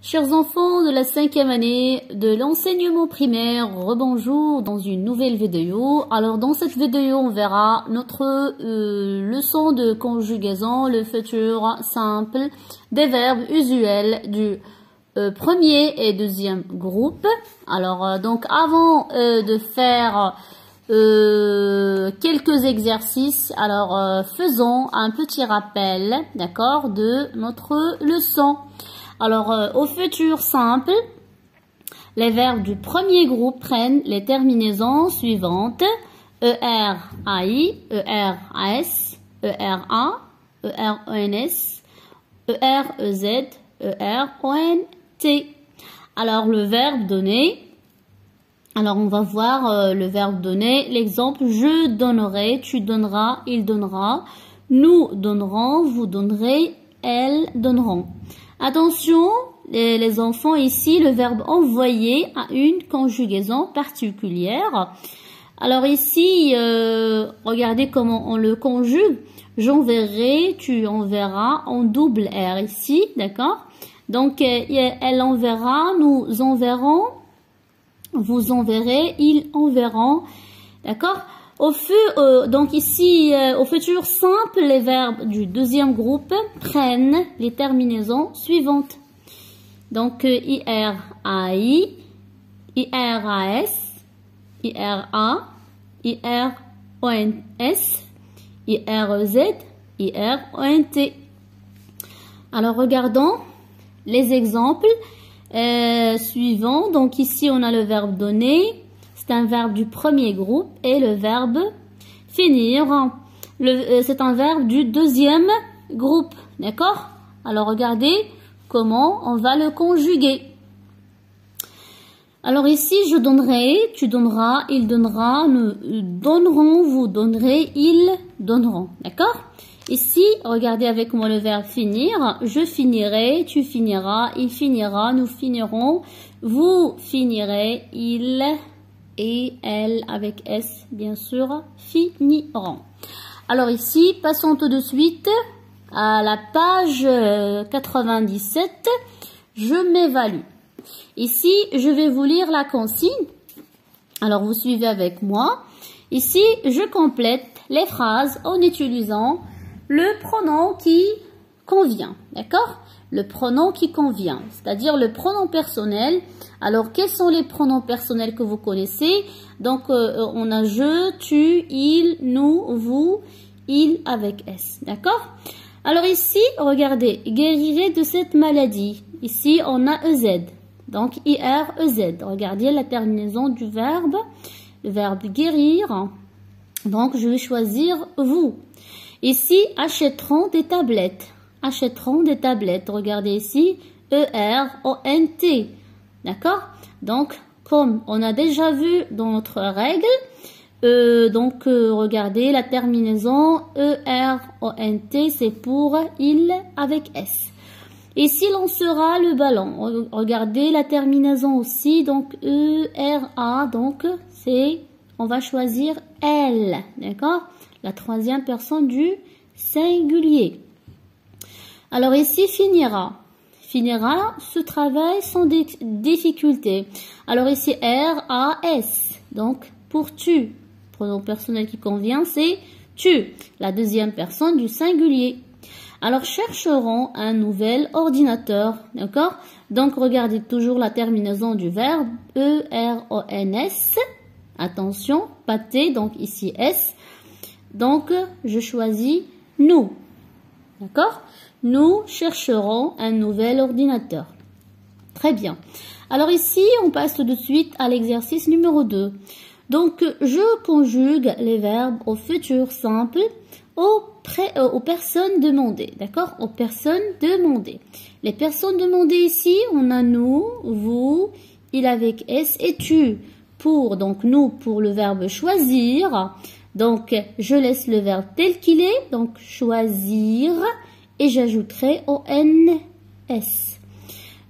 Chers enfants de la 5e année de l'enseignement primaire, rebonjour dans une nouvelle vidéo. Alors dans cette vidéo, on verra notre leçon de conjugaison, le futur simple des verbes usuels du premier et deuxième groupe. Alors donc avant de faire quelques exercices, alors faisons un petit rappel, d'accord, de notre leçon. Alors, au futur simple, les verbes du premier groupe prennent les terminaisons suivantes. ER-AI, ER-AS, ER-A, ER-ONS, ER-EZ, ER-ONT. Alors, le verbe donné. Alors, on va voir le verbe donné. L'exemple, je donnerai, tu donneras, il donnera, nous donnerons, vous donnerez, elles donneront. Attention, les enfants, ici, le verbe envoyer a une conjugaison particulière. Alors ici, regardez comment on le conjugue. J'enverrai, tu enverras, en double R ici, d'accord? Donc, elle enverra, nous enverrons, vous enverrez, ils enverront, d'accord? Donc ici, au futur simple, les verbes du deuxième groupe prennent les terminaisons suivantes. Donc, IR-AI, IR-AS, IR-A, IR-ONS, IR-EZ, IR-ONT. Alors, regardons les exemples suivants. Donc, ici, on a le verbe donner. C'est un verbe du premier groupe et le verbe finir. C'est un verbe du deuxième groupe. D'accord? Alors, regardez comment on va le conjuguer. Alors ici, je donnerai, tu donneras, il donnera, nous donnerons, vous donnerez, ils donneront. D'accord? Ici, regardez avec moi le verbe finir. Je finirai, tu finiras, il finira, nous finirons, vous finirez, il et elles avec S, bien sûr, finiront. Alors ici, passons tout de suite à la page 97. Je m'évalue. Ici, je vais vous lire la consigne. Alors, vous suivez avec moi. Ici, je complète les phrases en utilisant le pronom qui convient. D'accord? Le pronom qui convient, c'est-à-dire le pronom personnel. Alors, quels sont les pronoms personnels que vous connaissez? Donc, on a je, tu, il, nous, vous, il avec S. D'accord? Alors ici, regardez, guérirai de cette maladie. Ici, on a EZ. Donc, IR, EZ. Regardez la terminaison du verbe. Le verbe guérir. Donc, je vais choisir vous. Ici, achèteront des tablettes. Achèteront des tablettes. Regardez ici, ER-ONT. D'accord? Donc, comme on a déjà vu dans notre règle, regardez la terminaison ER-ONT, c'est pour il avec S. Ici, lancera le ballon. Regardez la terminaison aussi, donc ERA, donc on va choisir elle. D'accord? La troisième personne du singulier. Alors ici, finira. Finira ce travail sans difficulté. Alors ici, R-A-S. Donc, pour tu. Pronom personnel qui convient, c'est tu. La deuxième personne du singulier. Alors, chercherons un nouvel ordinateur. D'accord? Donc, regardez toujours la terminaison du verbe E-R-O-N-S. Attention, pas T, donc ici S. Donc, je choisis nous. D'accord? Nous chercherons un nouvel ordinateur. Très bien. Alors ici, on passe tout de suite à l'exercice numéro 2. Donc, je conjugue les verbes au futur simple aux personnes demandées. D'accord? Aux personnes demandées. Les personnes demandées ici, on a nous, vous, il avec S et tu. Donc, nous, pour le verbe choisir. Donc, je laisse le verbe tel qu'il est. Donc, choisir. Et j'ajouterai ONS.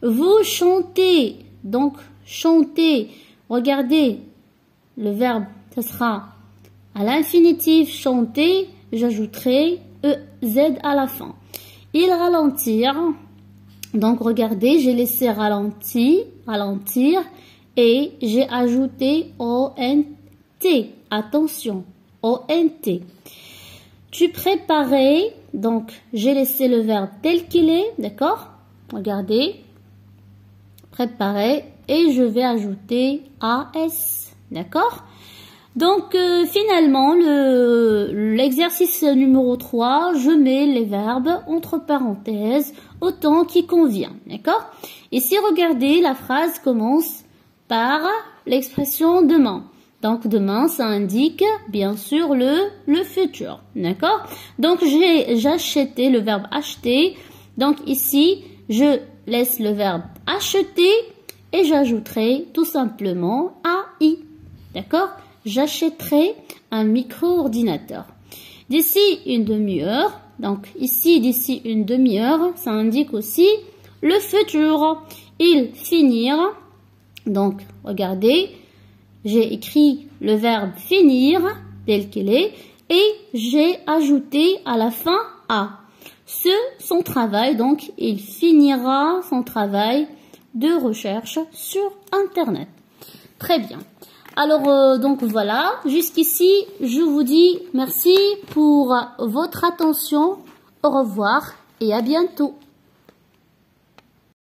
Vous chantez. Donc, chanter. Regardez. Le verbe, ce sera à l'infinitif chanter. J'ajouterai EZ à la fin. Ils ralentirent. Donc, regardez, j'ai laissé ralentir et j'ai ajouté ONT. Attention, ONT. Tu préparais, donc j'ai laissé le verbe tel qu'il est, d'accord? Regardez, préparer et je vais ajouter AS, d'accord? Donc finalement, l'exercice numéro 3, je mets les verbes entre parenthèses autant qui convient, d'accord? Ici, regardez, la phrase commence par l'expression demain. Donc demain, ça indique bien sûr le futur, d'accord? Donc j'ai acheté, le verbe acheter. Donc ici, je laisse le verbe acheter et j'ajouterai tout simplement AI, d'accord? J'achèterai un micro-ordinateur. D'ici une demi-heure, donc ici d'ici une demi-heure, ça indique aussi le futur. Il finira, donc regardez, j'ai écrit le verbe finir tel qu'il est et j'ai ajouté à la fin A. Son travail, donc il finira son travail de recherche sur Internet. Très bien. Alors, donc voilà, jusqu'ici, je vous dis merci pour votre attention. Au revoir et à bientôt.